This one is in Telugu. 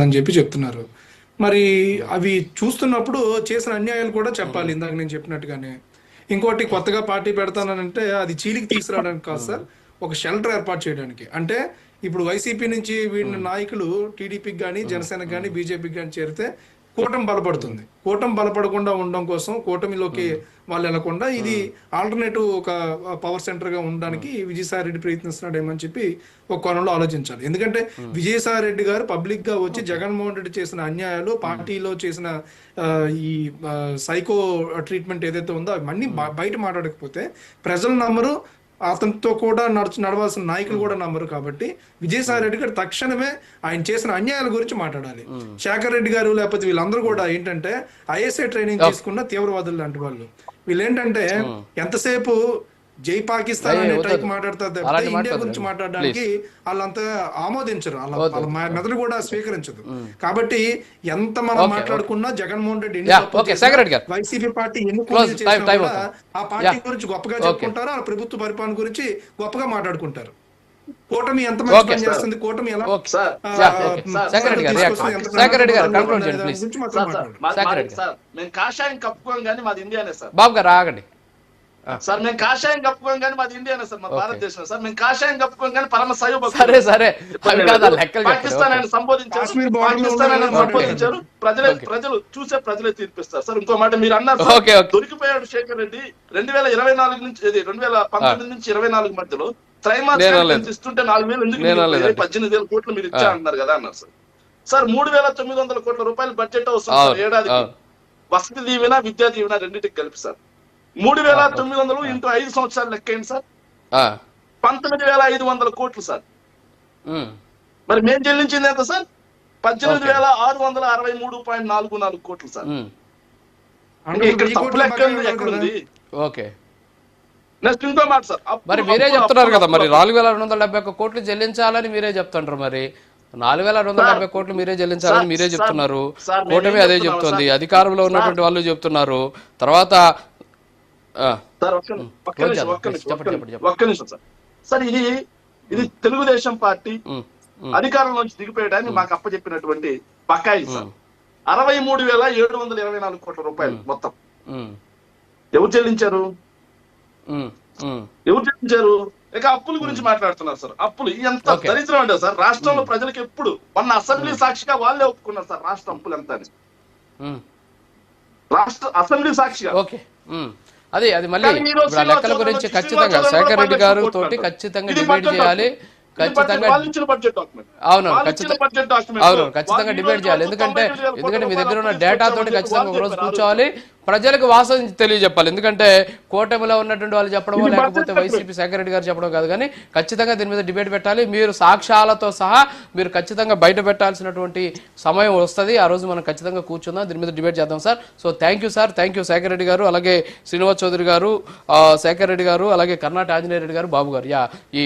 అని చెప్పి చెప్తున్నారు. మరి అవి చూస్తున్నప్పుడు చేసిన అన్యాయాలు కూడా చెప్పాలి, ఇందాక నేను చెప్పినట్టుగానే. ఇంకోటి, కొత్తగా పార్టీ పెడతానంటే అది చీలికి తీసుకురావడానికి కాదు సార్, ఒక షెల్టర్ ఏర్పాటు చేయడానికి. అంటే ఇప్పుడు వైసీపీ నుంచి వీడిన నాయకులు టీడీపీకి కానీ, జనసేనకి కానీ, బీజేపీకి కానీ చేరితే కూటమి బలపడుతుంది. కూటమి బలపడకుండా ఉండడం కోసం, కూటమిలోకి వాళ్ళు వెళ్లకుండా ఇది ఆల్టర్నేటివ్ ఒక పవర్ సెంటర్ గా ఉండడానికి విజయసాయి రెడ్డి ప్రయత్నిస్తున్నాడేమని చెప్పి ఒక కోణంలో ఆలోచించాలి. ఎందుకంటే విజయసాయి రెడ్డి గారు పబ్లిక్ గా వచ్చి జగన్మోహన్ రెడ్డి చేసిన అన్యాయాలు, పార్టీలో చేసిన ఈ సైకో ట్రీట్మెంట్ ఏదైతే ఉందో అవన్నీ బయట మాట్లాడకపోతే ప్రజలు నమ్మరు, అతనితో కూడా నడవాల్సిన నాయకులు కూడా నమ్మరు. కాబట్టి విజయసాయి రెడ్డి గారు తక్షణమే ఆయన చేసిన అన్యాయాల గురించి మాట్లాడాలి. శేఖర్ రెడ్డి గారు లేకపోతే వీళ్ళందరూ కూడా ఏంటంటే ఐఎస్ఐ ట్రైనింగ్ తీసుకున్న తీవ్రవాదులు లాంటి వాళ్ళు. వీళ్ళు ఏంటంటే ఎంతసేపు జై పాకిస్తాన్ అనే టైప్ మాట్లాడతారు, ఇండియా గురించి మాట్లాడడానికి వాళ్ళంతా ఆమోదించరు, వాళ్ళ మెదడు కూడా స్వీకరించదు. కాబట్టి ఎంత మనం మాట్లాడుకున్నా జగన్మోహన్ రెడ్డి వైసీపీ పార్టీ ఎన్ని ఆ పార్టీ గురించి గొప్పగా చెప్పుకుంటారు, ఆ ప్రభుత్వ పరిపాలన గురించి గొప్పగా మాట్లాడుకుంటారు. కూటమి ఎంత మంచి పని చేస్తుంది, కూటమి ఎలా కాషాయం కప్పుకోం కానీ మాది ఇండియానే సార్. బాబు గారు ఆగండి సార్. మేము కాషాయం కప్పుకోం కానీ మాది ఇండియానే సార్, మా భారతదేశం సార్. మేము కాషాయం కప్పుకోం కానీ పరమ శైవ సరే సరే పాకిస్తాన్ ఆయన సంబోధించారు, పాకిస్తాన్ ఆయన సంబోధించారు. ప్రజలు చూసే ప్రజలే తీర్పిస్తారు సార్. ఇంకో మాట మీరు అన్నారు, దొరికిపోయాడు శేఖర్ రెడ్డి 2024 నుంచి 2019 నుంచి 24 మధ్యలో త్రైమాసిక ఇస్తుంటే 4,000 ఎందుకు 18,000 కోట్లు మీరు ఇచ్చా అంటున్నారు కదా అన్నారు సార్. సార్ 3,900 కోట్ల రూపాయలు బడ్జెట్ అవసరం సార్ ఏడాదికి. వసతి దీవెన, విద్యా దీవెన రెండింటికి కలిపి సార్ 3,900 ఇంటూ 5 సంవత్సరాలు లెక్కేయండి సార్, 19,500 కోట్లు సార్. మరి మేము చెల్లించింది ఎంత సార్? 18,663.44 కోట్లు సార్. ఇక్కడ తప్పు లెక్క ఎక్కడుంది? నెక్స్ట్ ఇంకో మాట సార్, మరి మీరే చెప్తున్నారు కదా మరి 4,271 కోట్లు చెల్లించాలని మీరే చెప్తుంటారు. మరి 4,270 కోట్లు మీరే చెల్లించాలని మీరే చెప్తున్నారు, కూటమి అదే చెప్తుంది, అధికారంలో ఉన్నటువంటి వాళ్ళు చెప్తున్నారు. తర్వాత ఒక్క నిమిషం సార్. సార్ ఇది తెలుగుదేశం పార్టీ అధికారంలో నుంచి దిగిపోయడానికి మాకు అప్పచెప్పినటువంటి బకాయి సార్ 63,724 కోట్ల రూపాయలు మొత్తం. ఎవరు చెల్లించారు? ఇక అప్పుల గురించి మాట్లాడుతున్నారు సార్. అప్పులు ఎంత దరిద్రం అంటే సార్, రాష్ట్రంలో ప్రజలకు ఎప్పుడు మొన్న అసెంబ్లీ సాక్షిగా వాళ్ళే ఒప్పుకున్నారు సార్ రాష్ట్ర అప్పులు ఎంత అని. రాష్ట్ర అసెంబ్లీ సాక్షిగా అది మళ్ళీ లెక్కల గురించి ఖచ్చితంగా శేఖర్ రెడ్డి గారు తోటి ఖచ్చితంగా డిబేట్ చేయాలి, ఖచ్చితంగా ఖచ్చితంగా డిబేట్ చేయాలి. ఎందుకంటే మీ దగ్గర ఉన్న డేటా తోటి ఖచ్చితంగా ఒక రోజు కూర్చోవాలి, ప్రజలకు వాస్తవం తెలియజెప్పాలి. ఎందుకంటే కూటమిలో ఉన్నటువంటి వాళ్ళు చెప్పడమో లేకపోతే వైసీపీ శేఖర్ రెడ్డి గారు చెప్పడం కాదు, కానీ ఖచ్చితంగా దీని మీద డిబేట్ పెట్టాలి. మీరు సాక్ష్యాలతో సహా మీరు ఖచ్చితంగా బయట పెట్టాల్సినటువంటి సమయం వస్తుంది. ఆ రోజు మనం ఖచ్చితంగా కూర్చుందాం, దీని మీద డిబేట్ చేద్దాం sir. So thank you sir, thank you Shekhar Reddy garu, అలాగే శ్రీనివాస్ చౌదరి గారు, శేఖర్ రెడ్డి గారు, అలాగే కర్ణాటక ఆంజనేయ రెడ్డి గారు, బాబు గారు. ఈ